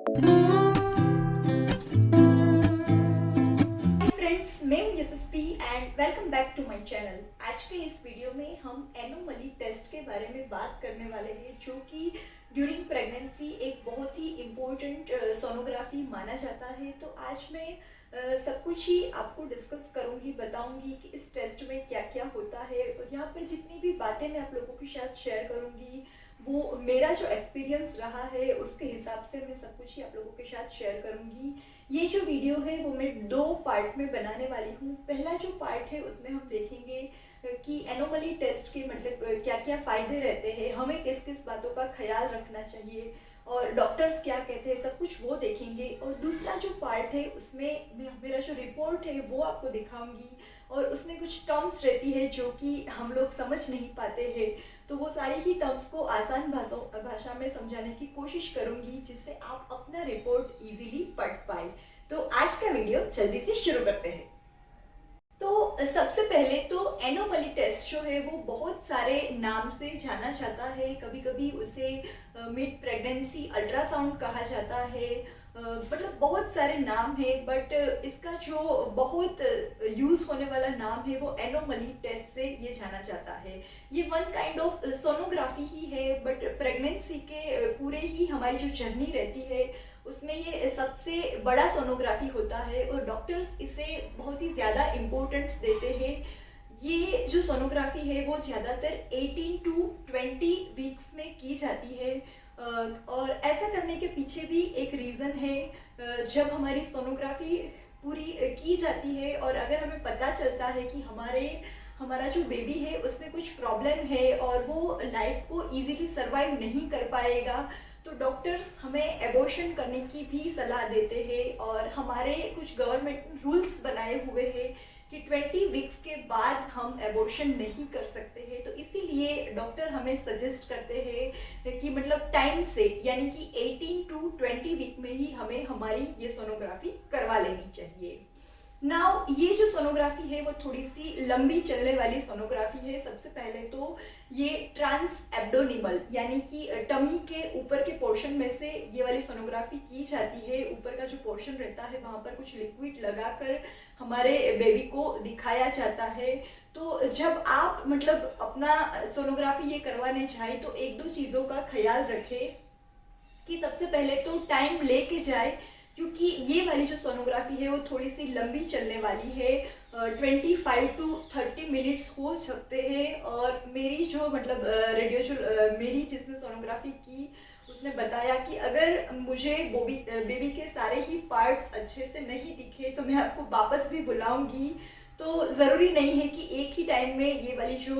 Friends, मैं हूं Yashasvi and welcome back to my channel. आज के इस वीडियो में हम एनोमली टेस्ट के बारे में बात करने वाले हैं, जो कि ड्यूरिंग प्रेगनेंसी एक बहुत ही इम्पोर्टेंट सोनोग्राफी माना जाता है। तो आज मैं सब कुछ ही आपको डिस्कस करूंगी, बताऊंगी कि इस टेस्ट में क्या क्या होता है, और यहाँ पर जितनी भी बातें मैं आप लोगों के साथ शेयर करूंगी वो मेरा जो एक्सपीरियंस रहा है उसके हिसाब से मैं सब कुछ ही आप लोगों के साथ शेयर करूंगी। ये जो वीडियो है वो मैं 2 पार्ट में बनाने वाली हूँ। पहला जो पार्ट है उसमें हम देखेंगे कि एनोमली टेस्ट के मतलब क्या क्या फ़ायदे रहते हैं, हमें किस किस बातों का ख्याल रखना चाहिए और डॉक्टर्स क्या कहते हैं, सब कुछ वो देखेंगे। और दूसरा जो पार्ट है उसमें मेरा जो रिपोर्ट है वो आपको दिखाऊंगी, और उसमें कुछ टर्म्स रहती है जो कि हम लोग समझ नहीं पाते हैं, तो वो सारी ही टर्म्स को आसान भाषा में समझाने की कोशिश करूंगी, जिससे आप अपना रिपोर्ट इजीली पढ़ पाए। तो आज का वीडियो जल्दी से शुरू करते हैं। तो सबसे पहले तो एनोमली टेस्ट जो है वो बहुत सारे नाम से जाना जाता है। कभी कभी उसे मिड प्रेगनेंसी अल्ट्रासाउंड कहा जाता है, मतलब बहुत सारे नाम है, बट इसका जो बहुत यूज होने वाला नाम है वो एनोमली टेस्ट से ये जाना जाता है। ये वन काइंड ऑफ सोनोग्राफी ही है, बट प्रेगनेंसी के पूरे ही हमारी जो जर्नी रहती है उसमें ये सबसे बड़ा सोनोग्राफी होता है, और डॉक्टर्स इसे बहुत ही ज़्यादा इम्पोर्टेंस देते हैं। ये जो सोनोग्राफी है वो ज़्यादातर 18 टू 20 वीक्स में की जाती है, और ऐसा करने के पीछे भी एक रीज़न है। जब हमारी सोनोग्राफी पूरी की जाती है और अगर हमें पता चलता है कि हमारा जो बेबी है उसमें कुछ प्रॉब्लम है और वो लाइफ को इजीली सरवाइव नहीं कर पाएगा, तो डॉक्टर्स हमें एबॉर्शन करने की भी सलाह देते हैं। और हमारे कुछ गवर्नमेंट रूल्स बनाए हुए हैं कि 20 वीक्स के बाद हम एबॉर्शन नहीं कर सकते हैं, तो इसीलिए डॉक्टर हमें सजेस्ट करते हैं कि मतलब टाइम से, यानी कि 18 टू 20 वीक में ही हमें हमारी ये सोनोग्राफी करवा लेनी चाहिए। नाउ ये जो सोनोग्राफी है वो थोड़ी सी लंबी चलने वाली सोनोग्राफी है। सबसे पहले तो ये ट्रांस एब्डोनिमल यानी कि टमी के ऊपर के पोर्शन में से ये वाली सोनोग्राफी की जाती है। ऊपर का जो पोर्शन रहता है वहाँ पर कुछ लिक्विड लगाकर हमारे बेबी को दिखाया जाता है। तो जब आप मतलब अपना सोनोग्राफी ये करवाने चाहें तो एक दो चीज़ों का ख्याल रखें कि सबसे पहले तो टाइम लेके जाए, क्योंकि ये वाली जो सोनोग्राफी है वो थोड़ी सी लंबी चलने वाली है। 25 टू 30 मिनट्स हो सकते हैं। और मेरी जो मतलब मेरी जिसने सोनोग्राफी की उसने बताया कि अगर मुझे बेबी के सारे ही पार्ट्स अच्छे से नहीं दिखे तो मैं आपको वापस भी बुलाऊंगी। तो ज़रूरी नहीं है कि एक ही टाइम में ये वाली जो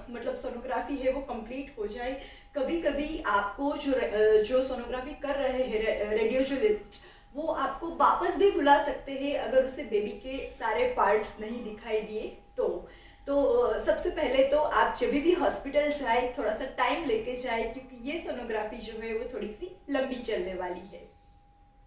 मतलब सोनोग्राफी है वो कंप्लीट हो जाए। कभी कभी आपको जो सोनोग्राफी कर रहे हैं रेडियोलॉजिस्ट, वो आपको वापस भी बुला सकते हैं अगर उसे बेबी के सारे पार्ट्स नहीं दिखाई दिए तो सबसे पहले तो आप जब भी हॉस्पिटल जाए थोड़ा सा टाइम लेके जाए, क्योंकि ये सोनोग्राफी जो है वो थोड़ी सी लंबी चलने वाली है।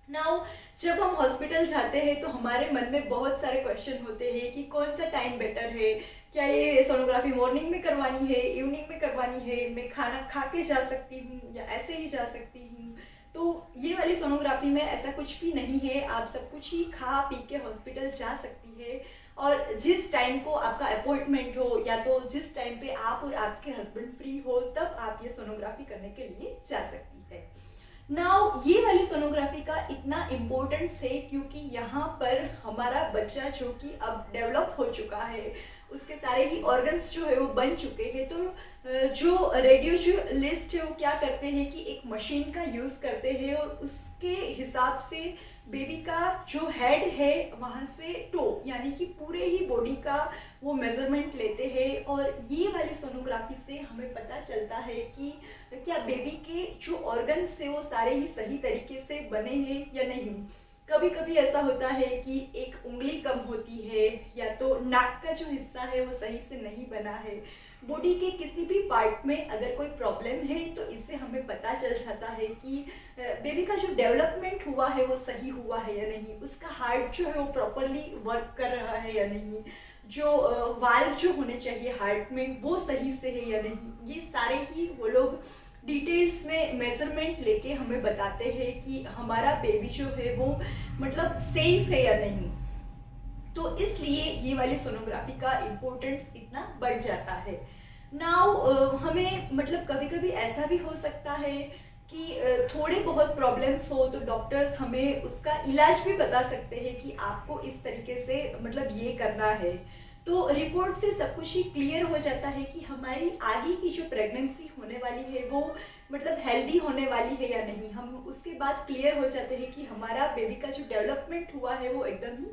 नाउ जब हम हॉस्पिटल जाते हैं तो हमारे मन में बहुत सारे क्वेश्चन होते हैं कि कौन सा टाइम बेटर है, क्या ये सोनोग्राफी मॉर्निंग में करवानी है, इवनिंग में करवानी है, मैं खाना खा के जा सकती हूँ या ऐसे ही जा सकती हूँ। तो ये वाली सोनोग्राफी में ऐसा कुछ भी नहीं है, आप सब कुछ ही खा पी के हॉस्पिटल जा सकती है, और जिस टाइम को आपका अपॉइंटमेंट हो या तो जिस टाइम पे आप और आपके हस्बैंड फ्री हो तब आप ये सोनोग्राफी करने के लिए जा सकती है। नाउ ये वाली सोनोग्राफी का इतना इम्पोर्टेंस है क्योंकि यहाँ पर हमारा बच्चा जो कि अब डेवलप हो चुका है, उसके सारे ही ऑर्गन्स जो है वो बन चुके हैं। तो जो रेडियोलॉजिस्ट है वो क्या करते हैं कि एक मशीन का यूज़ करते हैं और उसके हिसाब से बेबी का जो हेड है वहाँ से टो यानी कि पूरे ही बॉडी का वो मेजरमेंट लेते हैं। और ये वाली सोनोग्राफी से हमें पता चलता है कि क्या बेबी के जो ऑर्गन्स है वो सारे ही सही तरीके से बने हैं या नहीं। कभी कभी ऐसा होता है कि एक उंगली कम होती है या तो नाक का जो हिस्सा है वो सही से नहीं बना है। बॉडी के किसी भी पार्ट में अगर कोई प्रॉब्लम है तो इससे हमें पता चल जाता है कि बेबी का जो डेवलपमेंट हुआ है वो सही हुआ है या नहीं, उसका हार्ट जो है वो प्रॉपरली वर्क कर रहा है या नहीं, जो वाल्व जो होने चाहिए हार्ट में वो सही से है या नहीं। ये सारे ही वो लोग डिटेल्स में मेजरमेंट लेके हमें बताते हैं कि हमारा बेबी जो है वो मतलब सेफ है या नहीं। तो इसलिए ये वाली सोनोग्राफी का इम्पोर्टेंस इतना बढ़ जाता है। नाउ हमें मतलब कभी कभी ऐसा भी हो सकता है कि थोड़े बहुत प्रॉब्लम्स हो तो डॉक्टर्स हमें उसका इलाज भी बता सकते हैं कि आपको इस तरीके से मतलब ये करना है। तो रिपोर्ट से सब कुछ ही क्लियर हो जाता है कि हमारी आगे की जो प्रेगनेंसी होने वाली है वो मतलब हेल्दी होने वाली है या नहीं। हम उसके बाद क्लियर हो जाते हैं कि हमारा बेबी का जो डेवलपमेंट हुआ है वो एकदम ही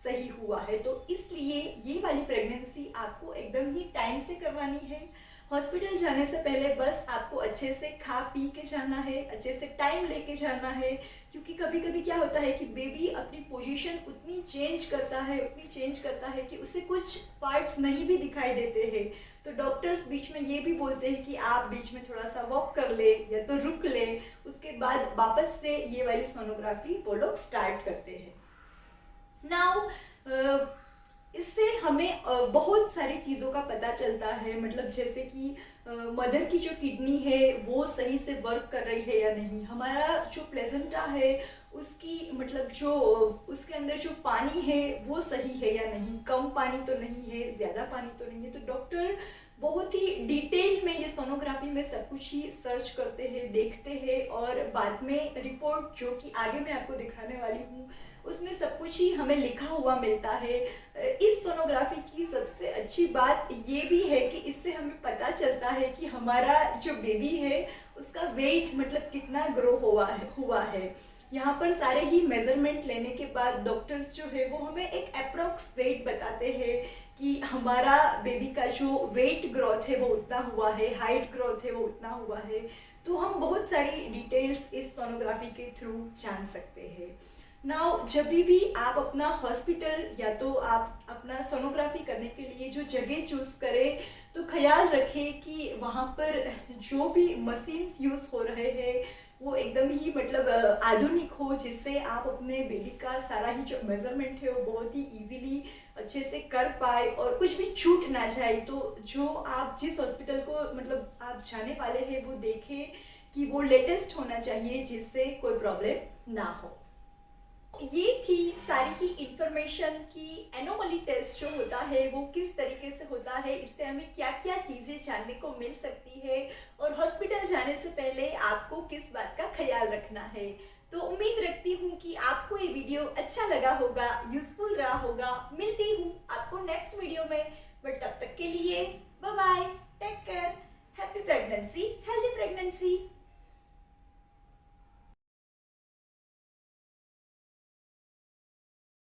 सही हुआ है। तो इसलिए ये वाली प्रेगनेंसी आपको एकदम ही टाइम से करवानी है। हॉस्पिटल जाने से पहले बस आपको अच्छे से खा पी के जाना है, अच्छे से टाइम लेके जाना है, क्योंकि कभी कभी क्या होता है कि बेबी अपनी पोजीशन उतनी चेंज करता है कि उसे कुछ पार्ट्स नहीं भी दिखाई देते हैं। तो डॉक्टर्स बीच में ये भी बोलते हैं कि आप बीच में थोड़ा सा वॉक कर ले या तो रुक ले, उसके बाद वापस से ये वाली सोनोग्राफी वो लोग स्टार्ट करते हैं। नाउ इससे हमें बहुत सारी चीज़ों का पता चलता है, मतलब जैसे कि मदर की जो किडनी है वो सही से वर्क कर रही है या नहीं, हमारा जो प्लेसेंटा है उसकी मतलब जो उसके अंदर जो पानी है वो सही है या नहीं, कम पानी तो नहीं है, ज़्यादा पानी तो नहीं है। तो डॉक्टर बहुत ही डिटेल में ये सोनोग्राफी में सब कुछ ही सर्च करते हैं, देखते हैं, और बाद में रिपोर्ट जो कि आगे मैं आपको दिखाने वाली हूँ उसमें सब कुछ ही हमें लिखा हुआ मिलता है। इस सोनोग्राफी की सबसे अच्छी बात ये भी है कि इससे हमें पता चलता है कि हमारा जो बेबी है उसका वेट मतलब कितना ग्रो हुआ है। यहाँ पर सारे ही मेजरमेंट लेने के बाद डॉक्टर्स जो है वो हमें एक अप्रोक्स वेट बताते हैं कि हमारा बेबी का जो वेट ग्रोथ है वो उतना हुआ है, हाइट ग्रोथ है वो उतना हुआ है। तो हम बहुत सारी डिटेल्स इस सोनोग्राफी के थ्रू जान सकते हैं। नाउ जब भी आप अपना हॉस्पिटल या तो आप अपना सोनोग्राफी करने के लिए जो जगह चूज करें तो ख्याल रखें कि वहाँ पर जो भी मशीन्स यूज़ हो रहे हैं वो एकदम ही मतलब आधुनिक हो, जिससे आप अपने बेबी का सारा ही जो मेजरमेंट है वो बहुत ही इजीली अच्छे से कर पाए और कुछ भी छूट ना जाए। तो जो आप जिस हॉस्पिटल को मतलब आप जाने वाले हैं वो देखें कि वो लेटेस्ट होना चाहिए, जिससे कोई प्रॉब्लम ना हो। ये थी सारी ही इंफॉर्मेशन कि एनोमली टेस्ट जो होता है वो किस तरीके से होता है, इससे हमें क्या क्या चीज़ें जानने को मिल सकती है, और हॉस्पिटल जाने से पहले आपको किस बात का ख्याल रखना है। तो उम्मीद रखती हूँ कि आपको ये वीडियो अच्छा लगा होगा, यूजफुल रहा होगा। मिलती हूँ आपको नेक्स्ट वीडियो में, बट तब तक के लिए bye bye, take care, happy pregnancy, healthy pregnancy.